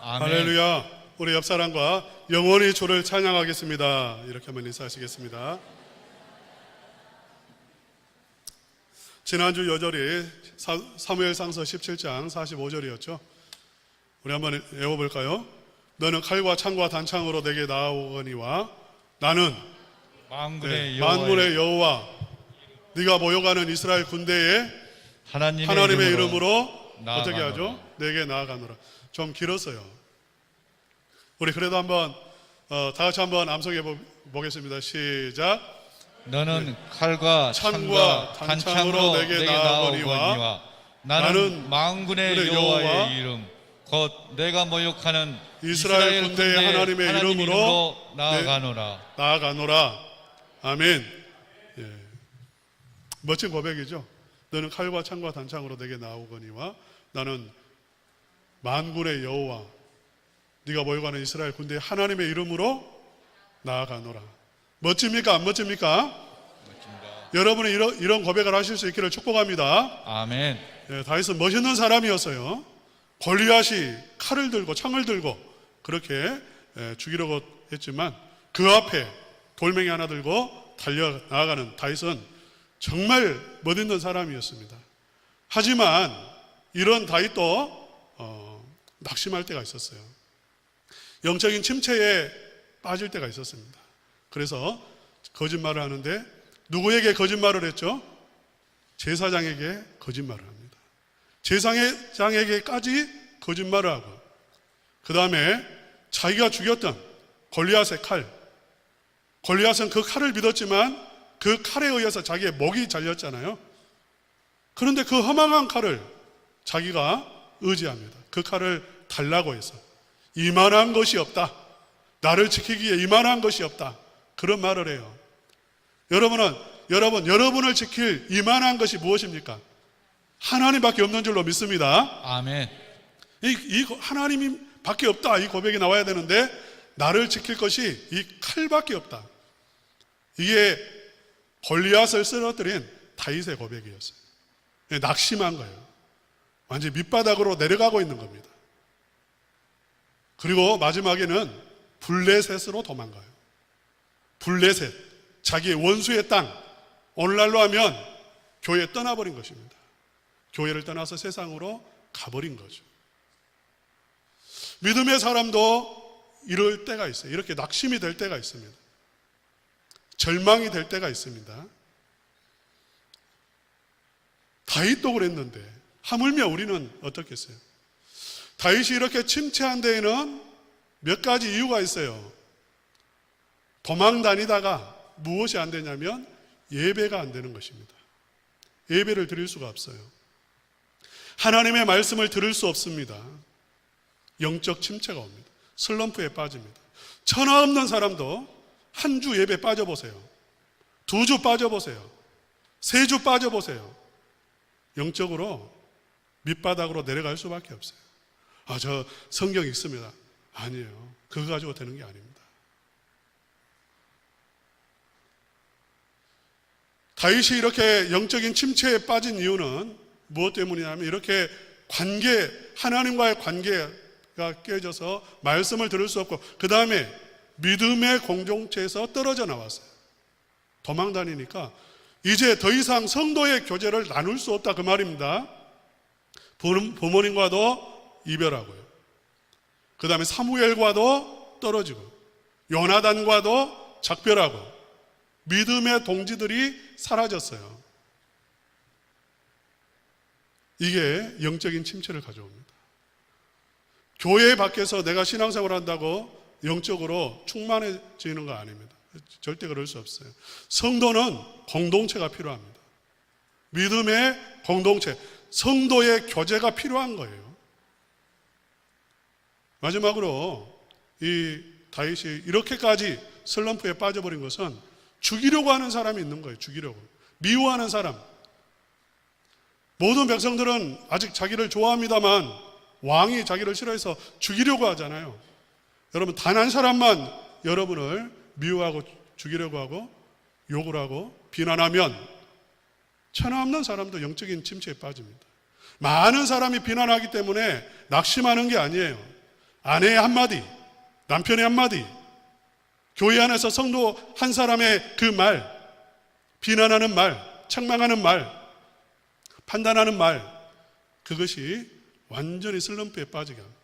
아멘. 할렐루야. 우리 옆 사람과 영원히 주를 찬양하겠습니다. 이렇게 한번 인사하시겠습니다. 지난주 여절이 사무엘상서 17장 45절이었죠. 우리 한번 외워볼까요? 너는 칼과 창과 단창으로 내게 나아오거니와 나는 만군의 여호와 네가 모여가는 이스라엘 군대에 하나님의 이름으로 어떻게 하죠? 내게 나아가노라. 좀 길었어요. 우리 그래도 한번 다 같이 한번 암송해 보겠습니다. 시작. 너는 칼과 창과 단창으로 내게 나아오거니와 나는 만군의 여호와의 이름 곧 내가 모욕하는 이스라엘 군대의 하나님의 이름으로 나아가노라. 아멘. 예. 멋진 고백이죠. 너는 칼과 창과 단창으로 내게 나오거니와 나는 만군의 여호와 네가 모여가는 이스라엘 군대의 하나님의 이름으로 나아가노라. 멋집니까? 안 멋집니까? 멋집니다. 여러분이 이런 고백을 하실 수 있기를 축복합니다. 아멘. 예, 다윗은 멋있는 사람이었어요. 골리앗이 칼을 들고 창을 들고 그렇게 죽이려고 했지만 그 앞에 돌멩이 하나 들고 달려 나아가는 다윗은 정말 멋있는 사람이었습니다. 하지만 이런 다윗도 낙심할 때가 있었어요. 영적인 침체에 빠질 때가 있었습니다. 그래서 거짓말을 하는데 누구에게 거짓말을 했죠? 제사장에게 거짓말을 합니다. 제사장에게까지 거짓말을 하고 그 다음에 자기가 죽였던 골리앗의 칼, 골리앗은 그 칼을 믿었지만 그 칼에 의해서 자기의 목이 잘렸잖아요. 그런데 그 허망한 칼을 자기가 의지합니다. 그 칼을 달라고 해서 이만한 것이 없다. 나를 지키기에 이만한 것이 없다. 그런 말을 해요. 여러분을 지킬 이만한 것이 무엇입니까? 하나님밖에 없는 줄로 믿습니다. 아멘. 이 하나님이 밖에 없다. 이 고백이 나와야 되는데 나를 지킬 것이 이 칼밖에 없다. 이게 골리앗을 쓰러뜨린 다윗의 고백이었어요. 낙심한 거예요. 완전히 밑바닥으로 내려가고 있는 겁니다. 그리고 마지막에는 블레셋으로 도망가요. 블레셋, 자기의 원수의 땅, 오늘날로 하면 교회 떠나버린 것입니다. 교회를 떠나서 세상으로 가버린 거죠. 믿음의 사람도 이럴 때가 있어요. 이렇게 낙심이 될 때가 있습니다. 절망이 될 때가 있습니다. 다윗도 그랬는데 하물며 우리는 어떻겠어요? 다윗이 이렇게 침체한 데에는 몇 가지 이유가 있어요. 도망 다니다가 무엇이 안 되냐면 예배가 안 되는 것입니다. 예배를 드릴 수가 없어요. 하나님의 말씀을 들을 수 없습니다. 영적 침체가 옵니다. 슬럼프에 빠집니다. 천하 없는 사람도 한 주 예배 빠져보세요. 2주 빠져보세요. 3주 빠져보세요. 영적으로 밑바닥으로 내려갈 수밖에 없어요. 저 성경 읽습니다. 아니에요. 그거 가지고 되는 게 아닙니다. 다윗이 이렇게 영적인 침체에 빠진 이유는 무엇 때문이냐면 이렇게 하나님과의 관계가 깨져서 말씀을 들을 수 없고 그 다음에 믿음의 공동체에서 떨어져 나왔어요. 도망 다니니까 이제 더 이상 성도의 교제를 나눌 수 없다 그 말입니다. 부모님과도 이별하고요. 그 다음에 사무엘과도 떨어지고 요나단과도 작별하고 믿음의 동지들이 사라졌어요. 이게 영적인 침체를 가져옵니다. 교회 밖에서 내가 신앙생활을 한다고 영적으로 충만해지는 거 아닙니다. 절대 그럴 수 없어요. 성도는 공동체가 필요합니다. 믿음의 공동체, 성도의 교제가 필요한 거예요. 마지막으로 이 다윗이 이렇게까지 슬럼프에 빠져버린 것은 죽이려고 하는 사람이 있는 거예요. 죽이려고. 미워하는 사람. 모든 백성들은 아직 자기를 좋아합니다만 왕이 자기를 싫어해서 죽이려고 하잖아요. 여러분 단 한 사람만 여러분을 미워하고 죽이려고 하고 욕을 하고 비난하면 천하 없는 사람도 영적인 침체에 빠집니다. 많은 사람이 비난하기 때문에 낙심하는 게 아니에요. 아내의 한마디, 남편의 한마디, 교회 안에서 성도 한 사람의 그 말, 비난하는 말, 책망하는 말, 판단하는 말, 그것이 완전히 슬럼프에 빠지게 합니다.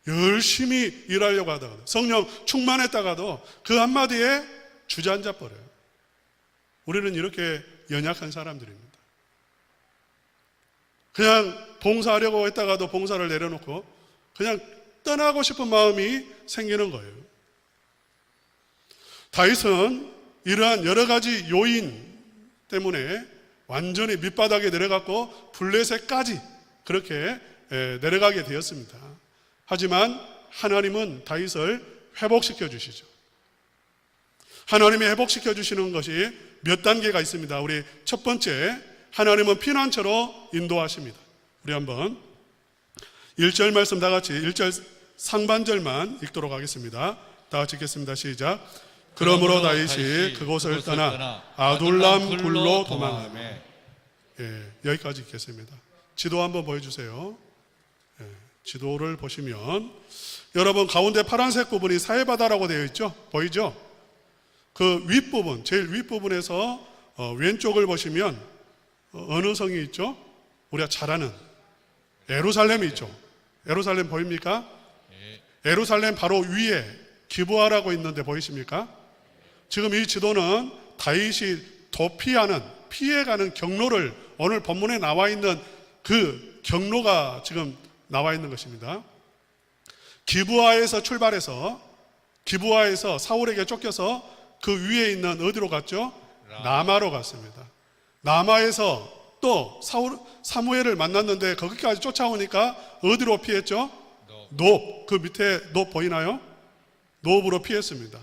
열심히 일하려고 하다가도, 성령 충만했다가도 그 한마디에 주저앉아 버려요. 우리는 이렇게 연약한 사람들입니다. 그냥 봉사하려고 했다가도 봉사를 내려놓고 그냥 떠나고 싶은 마음이 생기는 거예요. 다윗은 이러한 여러 가지 요인 때문에 완전히 밑바닥에 내려갔고 블레셋까지 그렇게 내려가게 되었습니다. 하지만 하나님은 다윗을 회복시켜 주시죠. 하나님이 회복시켜 주시는 것이 몇 단계가 있습니다. 우리 첫 번째, 하나님은 피난처로 인도하십니다. 우리 한번 1절 말씀 다 같이 1절 상반절만 읽도록 하겠습니다. 다 같이 읽겠습니다. 시작. 그러므로 다윗이 그곳을 떠나 아둘람 굴로 도망하며. 여기까지 읽겠습니다. 지도 한번 보여주세요. 지도를 보시면 여러분 가운데 파란색 부분이 사해바다라고 되어 있죠? 보이죠? 그 윗부분, 제일 윗부분에서 왼쪽을 보시면 어느 성이 있죠? 우리가 잘 아는 예루살렘이 있죠. 예루살렘 보입니까? 예루살렘 바로 위에 기브아라고 있는데 보이십니까? 지금 이 지도는 다윗이 피해가는 경로를 오늘 본문에 나와 있는 그 경로가 지금 나와 있는 것입니다. 기브아에서 출발해서 기브아에서 사울에게 쫓겨서 그 위에 있는 어디로 갔죠? 라마로 갔습니다. 라마에서 또 사무엘을 만났는데 거기까지 쫓아오니까 어디로 피했죠? 노브. 그 밑에 노브 보이나요? 노브로 피했습니다.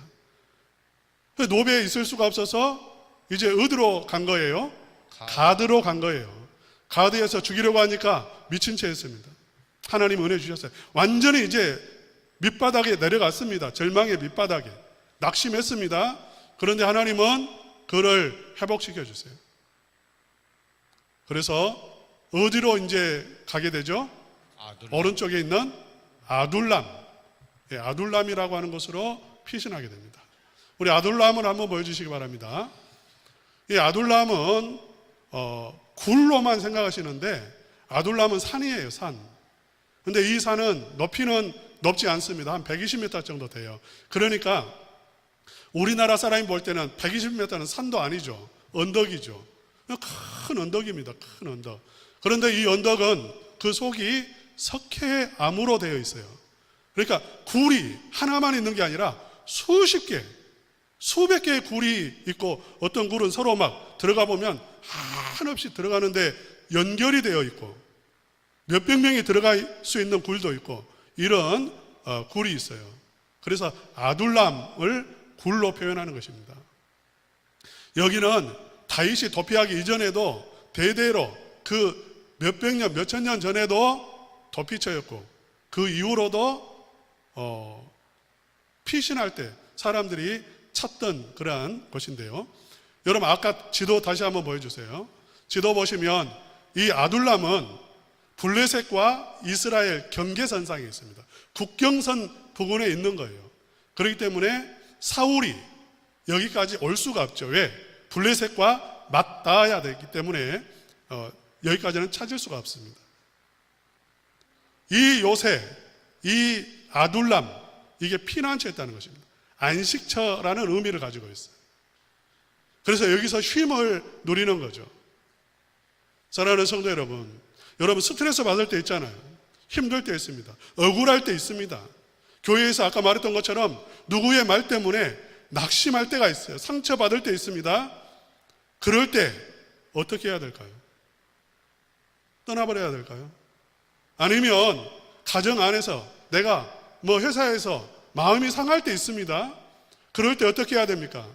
노브에 있을 수가 없어서 이제 어디로 간 거예요? 가드로 간 거예요. 가드에서 죽이려고 하니까 미친 채 했습니다. 하나님 은혜 주셨어요. 완전히 이제 밑바닥에 내려갔습니다. 절망의 밑바닥에 낙심했습니다. 그런데 하나님은 그를 회복시켜 주세요. 그래서 어디로 이제 가게 되죠? 오른쪽에 있는 아둘람, 아둘람이라고 하는 곳으로 피신하게 됩니다. 우리 아둘람을 한번 보여주시기 바랍니다. 이 아둘람은 굴로만 생각하시는데 아둘람은 산이에요, 산. 근데 이 산은 높이는 높지 않습니다. 한 120m 정도 돼요. 그러니까 우리나라 사람이 볼 때는 120m는 산도 아니죠. 언덕이죠. 큰 언덕입니다. 큰 언덕. 그런데 이 언덕은 그 속이 석회암으로 되어 있어요. 그러니까 굴이 하나만 있는 게 아니라 수십 개, 수백 개의 굴이 있고 어떤 굴은 서로 막 들어가 보면 한없이 들어가는데 연결이 되어 있고 몇백 명이 들어갈 수 있는 굴도 있고 이런 굴이 있어요. 그래서 아둘람을 굴로 표현하는 것입니다. 여기는 다윗이 도피하기 이전에도 대대로 그 몇백 년, 몇천 년 전에도 도피처였고 그 이후로도 피신할 때 사람들이 찾던 그러한 곳인데요. 여러분 아까 지도 다시 한번 보여주세요. 지도 보시면 이 아둘람은 블레셋과 이스라엘 경계선상에 있습니다. 국경선 부근에 있는 거예요. 그렇기 때문에 사울이 여기까지 올 수가 없죠. 왜? 블레셋과 맞닿아야 되기 때문에 여기까지는 찾을 수가 없습니다. 이 요새, 이 아둘람, 이게 피난처였다는 것입니다. 안식처라는 의미를 가지고 있어요. 그래서 여기서 쉼을 누리는 거죠. 사랑하는 성도 여러분, 여러분 스트레스 받을 때 있잖아요. 힘들 때 있습니다. 억울할 때 있습니다. 교회에서 아까 말했던 것처럼 누구의 말 때문에 낙심할 때가 있어요. 상처받을 때 있습니다. 그럴 때 어떻게 해야 될까요? 떠나버려야 될까요? 아니면 가정 안에서 내가 회사에서 마음이 상할 때 있습니다. 그럴 때 어떻게 해야 됩니까?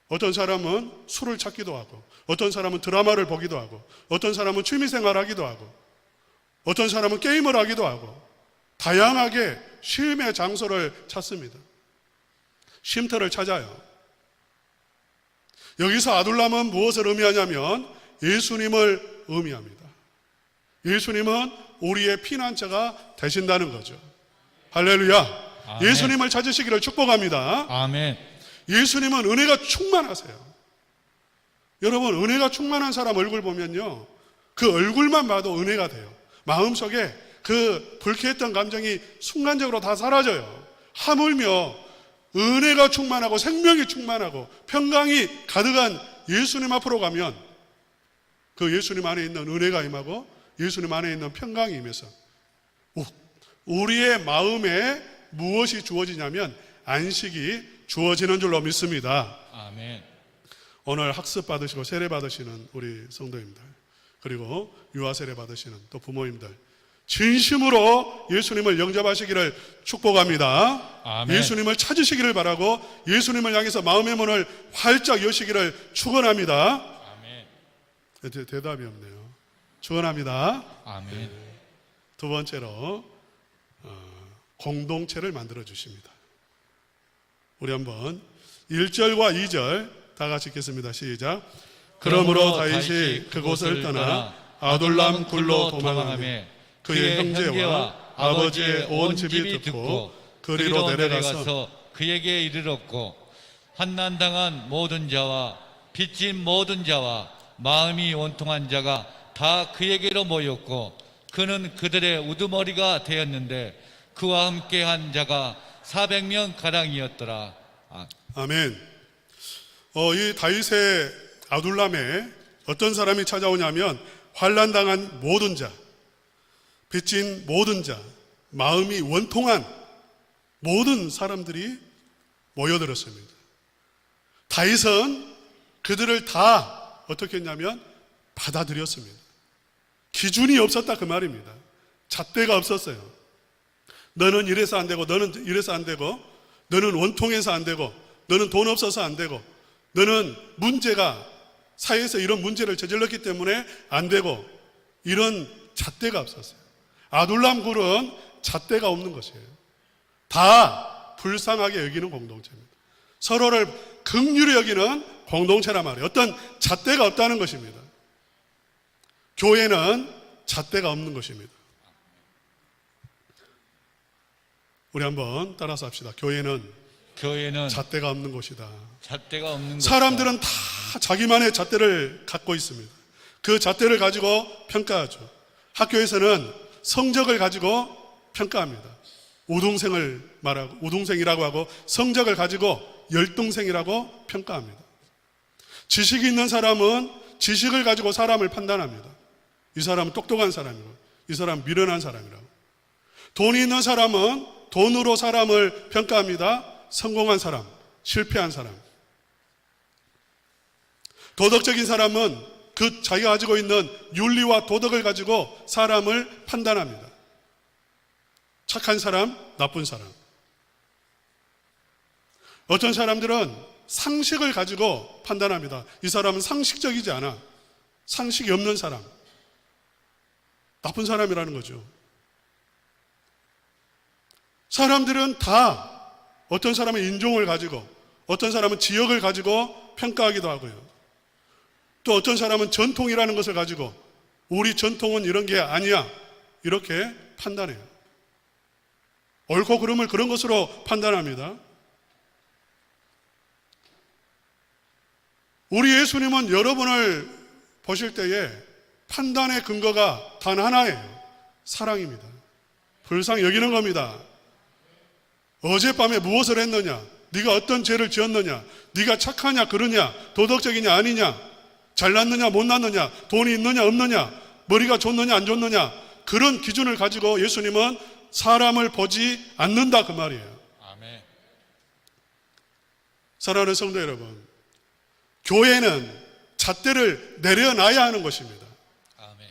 어떤 사람은 술을 찾기도 하고 어떤 사람은 드라마를 보기도 하고 어떤 사람은 취미생활을 하기도 하고 어떤 사람은 게임을 하기도 하고 다양하게 쉼의 장소를 찾습니다. 쉼터를 찾아요. 여기서 아둘람은 무엇을 의미하냐면 예수님을 의미합니다. 예수님은 우리의 피난처가 되신다는 거죠. 할렐루야. 아멘. 예수님을 찾으시기를 축복합니다. 아멘. 예수님은 은혜가 충만하세요. 여러분, 은혜가 충만한 사람 얼굴 보면요, 그 얼굴만 봐도 은혜가 돼요. 마음속에 그 불쾌했던 감정이 순간적으로 다 사라져요. 하물며 은혜가 충만하고 생명이 충만하고 평강이 가득한 예수님 앞으로 가면 그 예수님 안에 있는 은혜가 임하고 예수님 안에 있는 평강이 임해서 우리의 마음에 무엇이 주어지냐면 안식이 주어지는 줄로 믿습니다. 아멘. 오늘 학습 받으시고 세례 받으시는 우리 성도님들, 그리고 유아 세례 받으시는 또 부모님들, 진심으로 예수님을 영접하시기를 축복합니다. 아멘. 예수님을 찾으시기를 바라고 예수님을 향해서 마음의 문을 활짝 여시기를 축원합니다. 아멘. 대답이 없네요. 축원합니다. 아멘. 두 번째로 공동체를 만들어 주십니다. 우리 한번 1절과 2절 다 같이 읽겠습니다. 시작. 그러므로 다윗이 그곳을 떠나 아둘람 굴로 도망하며 그의 형제와 아버지의 온 집이 듣고 그리로 내려가서 그에게 이르렀고, 환난당한 모든 자와 빚진 모든 자와 마음이 원통한 자가 다 그에게로 모였고, 그는 그들의 우두머리가 되었는데 그와 함께한 자가 400명 가량이었더라. 아멘. 이 다윗의 아둘람에 어떤 사람이 찾아오냐면 환난당한 모든 자, 빚진 모든 자, 마음이 원통한 모든 사람들이 모여들었습니다. 다윗은 그들을 다 어떻게 했냐면 받아들였습니다. 기준이 없었다 그 말입니다. 잣대가 없었어요. 너는 이래서 안 되고, 너는 이래서 안 되고, 너는 원통해서 안 되고, 너는 돈 없어서 안 되고, 너는 문제가 사회에서 이런 문제를 저질렀기 때문에 안 되고, 이런 잣대가 없었어요. 아둘람 굴은 잣대가 없는 것이에요. 다 불쌍하게 여기는 공동체입니다. 서로를 긍휼히 여기는 공동체란 말이에요. 어떤 잣대가 없다는 것입니다. 교회는 잣대가 없는 것입니다. 우리 한번 따라서 합시다. 교회는 잣대가 없는 곳이다. 잣대가 없는 곳이다. 사람들은 다 자기만의 잣대를 갖고 있습니다. 그 잣대를 가지고 평가하죠. 학교에서는 성적을 가지고 평가합니다. 우등생이라고 하고, 성적을 가지고 열등생이라고 평가합니다. 지식이 있는 사람은 지식을 가지고 사람을 판단합니다. 이 사람은 똑똑한 사람이고, 이 사람은 미련한 사람이라고. 돈이 있는 사람은 돈으로 사람을 평가합니다. 성공한 사람, 실패한 사람. 도덕적인 사람은 그 자기가 가지고 있는 윤리와 도덕을 가지고 사람을 판단합니다. 착한 사람, 나쁜 사람. 어떤 사람들은 상식을 가지고 판단합니다. 이 사람은 상식적이지 않아. 상식이 없는 사람. 나쁜 사람이라는 거죠. 사람들은 다 어떤 사람은 인종을 가지고, 어떤 사람은 지역을 가지고 평가하기도 하고요. 또 어떤 사람은 전통이라는 것을 가지고 우리 전통은 이런 게 아니야, 이렇게 판단해요. 옳고 그름을 그런 것으로 판단합니다. 우리 예수님은 여러분을 보실 때에 판단의 근거가 단 하나예요. 사랑입니다. 불쌍히 여기는 겁니다. 어젯밤에 무엇을 했느냐, 네가 어떤 죄를 지었느냐, 네가 착하냐 그러냐, 도덕적이냐 아니냐, 잘났느냐 못났느냐, 돈이 있느냐 없느냐, 머리가 좋느냐 안 좋느냐, 그런 기준을 가지고 예수님은 사람을 보지 않는다 그 말이에요. 아멘. 사랑하는 성도 여러분, 교회는 잣대를 내려놔야 하는 것입니다. 아멘.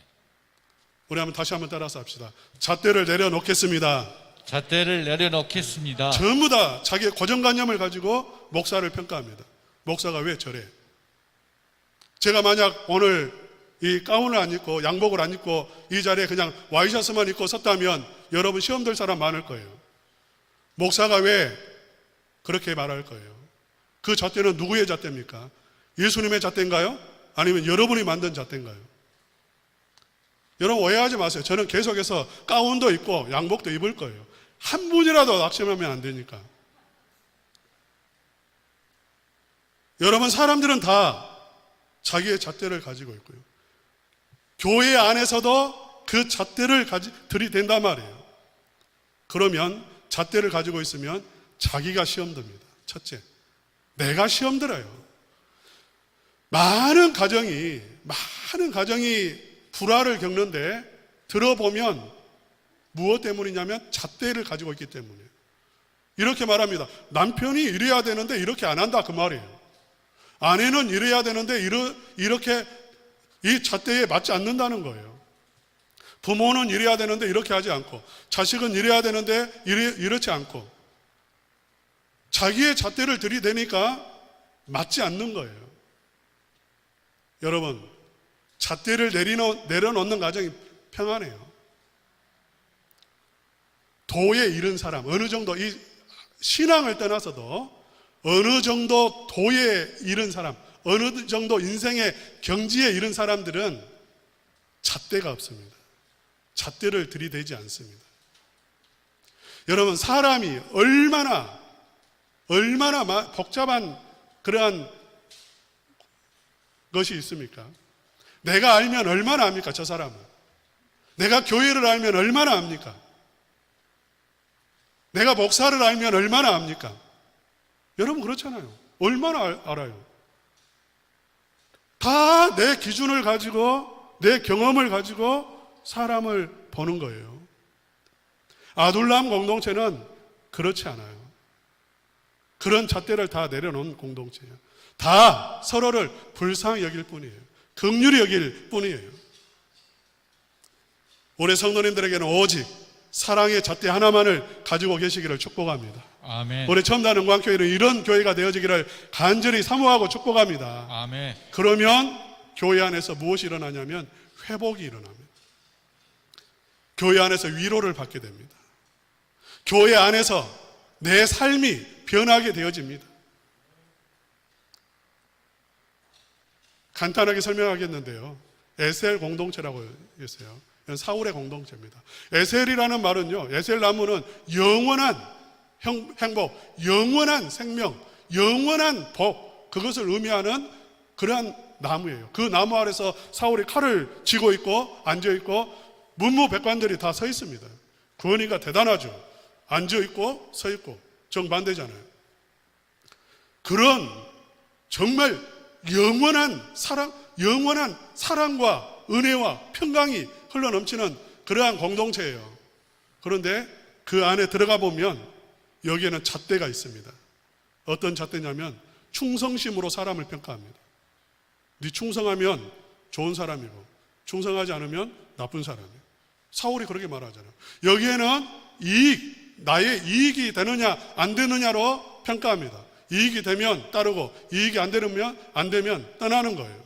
우리 다시 한번 따라서 합시다. 잣대를 내려놓겠습니다. 잣대를 내려놓겠습니다. 전부 다 자기의 고정관념을 가지고 목사를 평가합니다. 목사가 왜 저래? 제가 만약 오늘 이 가운을 안 입고 양복을 안 입고 이 자리에 그냥 와이셔츠만 입고 섰다면 여러분 시험 들 사람 많을 거예요. 목사가 왜 그렇게 말할 거예요? 그 잣대는 누구의 잣대입니까? 예수님의 잣대인가요? 아니면 여러분이 만든 잣대인가요? 여러분 오해하지 마세요. 저는 계속해서 가운도 입고 양복도 입을 거예요. 한 분이라도 낙심하면 안 되니까. 여러분, 사람들은 다 자기의 잣대를 가지고 있고요. 교회 안에서도 그 잣대를 들이댄단 말이에요. 그러면 잣대를 가지고 있으면 자기가 시험 듭니다. 첫째, 내가 시험 들어요. 많은 가정이 불화를 겪는데 들어보면 무엇 때문이냐면 잣대를 가지고 있기 때문이에요. 이렇게 말합니다. 남편이 이래야 되는데 이렇게 안 한다, 그 말이에요. 아내는 이래야 되는데 이렇게 이 잣대에 맞지 않는다는 거예요. 부모는 이래야 되는데 이렇게 하지 않고, 자식은 이래야 되는데 이렇지 않고, 자기의 잣대를 들이대니까 맞지 않는 거예요. 여러분, 잣대를 내려놓는 가정이 평안해요. 도에 이른 사람, 어느 정도 이 신앙을 떠나서도 어느 정도 도에 이른 사람, 어느 정도 인생의 경지에 이른 사람들은 잣대가 없습니다. 잣대를 들이대지 않습니다. 여러분, 사람이 얼마나 복잡한 그러한 것이 있습니까? 내가 알면 얼마나 압니까, 저 사람은? 내가 교회를 알면 얼마나 압니까? 내가 목사를 알면 얼마나 압니까? 여러분, 그렇잖아요. 얼마나 알아요? 다 내 기준을 가지고, 내 경험을 가지고 사람을 보는 거예요. 아둘람 공동체는 그렇지 않아요. 그런 잣대를 다 내려놓은 공동체예요. 다 서로를 불쌍히 여길 뿐이에요. 긍휼히 여길 뿐이에요. 올해 성도님들에게는 오직 사랑의 잣대 하나만을 가지고 계시기를 축복합니다. 아멘. 올해 첨단은광교회는 이런 교회가 되어지기를 간절히 사모하고 축복합니다. 아멘. 그러면 교회 안에서 무엇이 일어나냐면 회복이 일어납니다. 교회 안에서 위로를 받게 됩니다. 교회 안에서 내 삶이 변하게 되어집니다. 간단하게 설명하겠는데요. 에셀 공동체라고 했어요. 사울의 공동체입니다. 에셀이라는 말은요, 에셀 나무는 영원한 행복, 영원한 생명, 영원한 복, 그것을 의미하는 그러한 나무예요. 그 나무 아래서 사울이 칼을 쥐고 있고 앉아있고 문무백관들이 다 서 있습니다. 구원이가 대단하죠. 앉아있고 서있고 정반대잖아요. 그런 정말 영원한 사랑과 은혜와 평강이 흘러넘치는 그러한 공동체예요. 그런데 그 안에 들어가 보면 여기에는 잣대가 있습니다. 어떤 잣대냐면 충성심으로 사람을 평가합니다. 네 충성하면 좋은 사람이고 충성하지 않으면 나쁜 사람이에요. 사울이 그렇게 말하잖아요. 여기에는 나의 이익이 되느냐 안 되느냐로 평가합니다. 이익이 되면 따르고 이익이 안 되면 떠나는 거예요.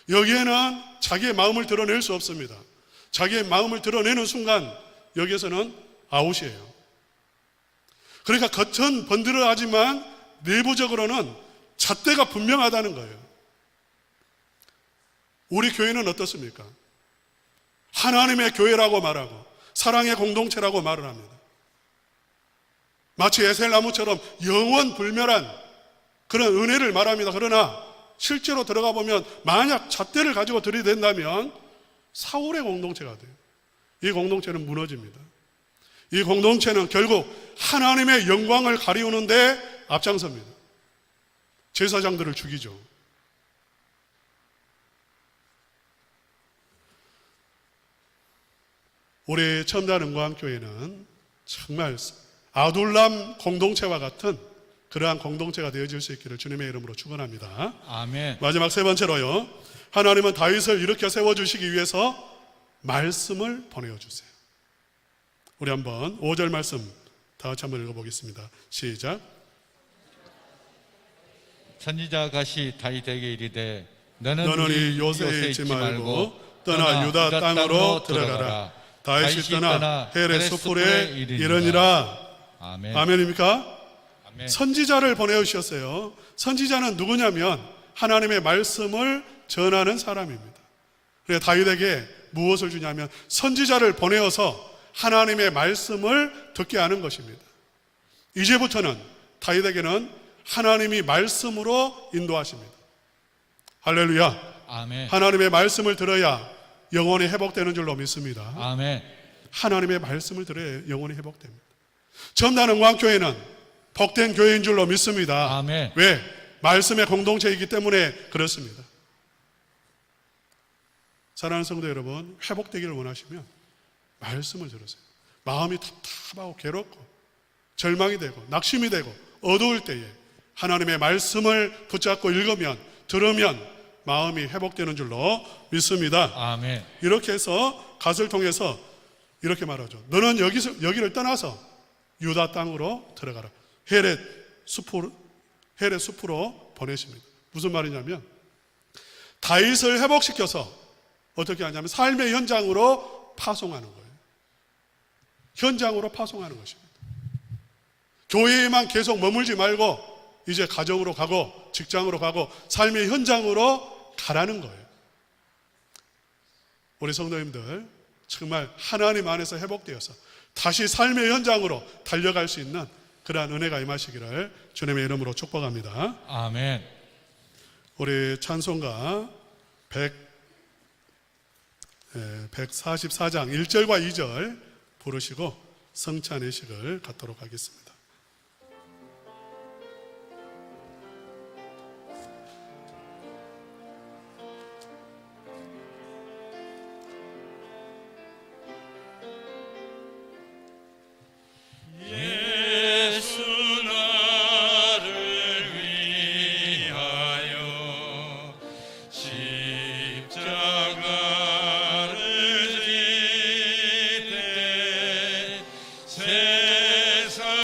여기에는 자기의 마음을 드러낼 수 없습니다. 자기의 마음을 드러내는 순간 여기에서는 아웃이에요. 그러니까 겉은 번들어하지만 내부적으로는 잣대가 분명하다는 거예요. 우리 교회는 어떻습니까? 하나님의 교회라고 말하고 사랑의 공동체라고 말을 합니다. 마치 에셀나무처럼 영원불멸한 그런 은혜를 말합니다. 그러나 실제로 들어가 보면 만약 잣대를 가지고 들이댄다면 사울의 공동체가 돼요. 이 공동체는 무너집니다. 이 공동체는 결국 하나님의 영광을 가리우는데 앞장섭니다. 제사장들을 죽이죠. 올해 첨단은광교회는 정말 아둘람 공동체와 같은 그러한 공동체가 되어질 수 있기를 주님의 이름으로 축원합니다. 아멘. 마지막 세 번째로요. 하나님은 다윗을 일으켜 세워주시기 위해서 말씀을 보내주세요. 우리 한번 5절 말씀 다 같이 한번 읽어보겠습니다. 시작. 선지자 가시 다윗에게 이르되 너는 이 요새에 있지 말고 떠나 유다 땅으로 들어가라. 다윗이 떠나 헬의 수풀에 이르니라. 아멘. 아멘입니까? 아멘. 선지자를 보내주셨어요. 선지자는 누구냐면 하나님의 말씀을 전하는 사람입니다. 그래서 다윗에게 무엇을 주냐면 선지자를 보내어서 하나님의 말씀을 듣게 하는 것입니다. 이제부터는 다윗에게는 하나님이 말씀으로 인도하십니다. 할렐루야. 아멘. 하나님의 말씀을 들어야 영혼이 회복되는 줄로 믿습니다. 아멘. 하나님의 말씀을 들어야 영혼이 회복됩니다. 전단은광교회는 복된 교회인 줄로 믿습니다. 아멘. 왜? 말씀의 공동체이기 때문에 그렇습니다. 사랑하는 성도 여러분, 회복되기를 원하시면 말씀을 들으세요. 마음이 답답하고 괴롭고 절망이 되고 낙심이 되고 어두울 때에 하나님의 말씀을 붙잡고 읽으면, 들으면 마음이 회복되는 줄로 믿습니다. 아멘. 이렇게 해서 갓을 통해서 이렇게 말하죠. 너는 여기를 떠나서 유다 땅으로 들어가라. 헤렛 숲으로 보내십니다. 무슨 말이냐면 다윗을 회복시켜서 어떻게 하냐면 삶의 현장으로 파송하는 거예요. 현장으로 파송하는 것입니다. 교회에만 계속 머물지 말고 이제 가정으로 가고 직장으로 가고 삶의 현장으로 가라는 거예요. 우리 성도님들 정말 하나님 안에서 회복되어서 다시 삶의 현장으로 달려갈 수 있는 그러한 은혜가 임하시기를 주님의 이름으로 축복합니다. 아멘. 우리 찬송가 144장 1절과 2절 부르시고 성찬의식을 갖도록 하겠습니다.